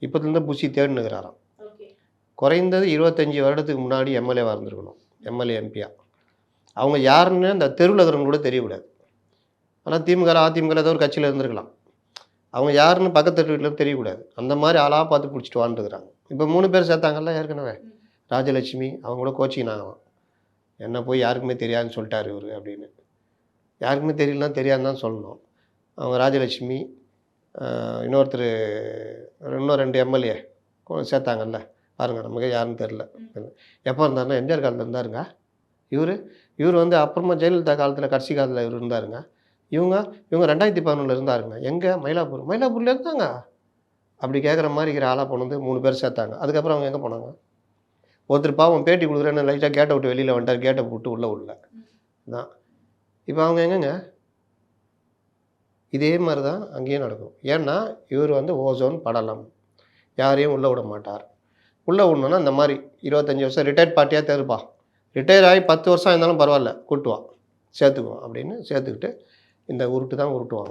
இப்போதுலேருந்து Bussy தேடினுக்கிறாராம். குறைந்தது 25 வருடத்துக்கு முன்னாடி எம்எல்ஏவாக இருந்திருக்கணும், எம்எல்ஏ எம்பியா. அவங்க யாருன்னு அந்த தெருவில் இருக்கிறவங்க கூட தெரியக்கூடாது. ஆனால் திமுக அதிமுக ஏதோ ஒரு கட்சியில் இருந்திருக்கலாம். அவங்க யாருன்னு பக்கத்து வீட்டில் தெரியக்கூடாது. அந்த மாதிரி ஆளாக பார்த்து பிடிச்சிட்டு வாழ்ந்துக்கிறாங்க. இப்போ 3 பேர் சேர்த்தாங்கல்ல ஏற்கனவே. ராஜலட்சுமி அவங்க கூட கோச்சிக்கினாங்களாம். என்ன போய் யாருக்குமே தெரியாதுன்னு சொல்லிட்டார் இவர் அப்படின்னு. யாருக்குமே தெரியலனா தெரியாதுன்னு தான் சொல்லணும். அவங்க ராஜலட்சுமி இன்னொருத்தர் இன்னும் 2 எம்எல்ஏ சேர்த்தாங்கல்ல பாருங்கள், நமக்கு யாருன்னு தெரில. எப்போ இருந்தாருன்னா எம்ஜிஆர் காலத்தில் இருந்தாருங்க இவர் வந்து அப்புறமா ஜெயலலிதா காலத்தில் கடைசி காலத்தில் இவர் இருந்தாருங்க. இவங்க 2011 இருந்தாருங்க. எங்கே? மயிலாப்பூரில் இருந்தாங்க. அப்படி கேட்குற மாதிரி இருக்கிற ஆளாக போனது 3 பேர் சேர்த்தாங்க. அதுக்கப்புறம் அவங்க எங்கே போனாங்க? ஒருத்தர் பாவம் பேட்டி கொடுக்குறேன்னு லைட்டாக கேட்டை விட்டு வெளியில் வந்துட்டார். கேட்டை விட்டு உள்ளே விடல தான். இப்போ அவங்க எங்கேங்க? இதே மாதிரி தான் அங்கேயும் நடக்கும். ஏன்னா இவர் வந்து ஓசோன் படலம், யாரையும் உள்ளே விட மாட்டார். உள்ளே விடணுன்னா இந்த மாதிரி 25 வருஷம் ரிட்டையர்ட் பார்ட்டியாக தேர்ப்பா, ரிட்டையர் ஆகி 10 வருஷம் இருந்தாலும் பரவாயில்ல கூட்டுவான், சேர்த்துக்குவோம் அப்படின்னு சேர்த்துக்கிட்டு இந்த உருட்டு தான் உருட்டுவாங்க.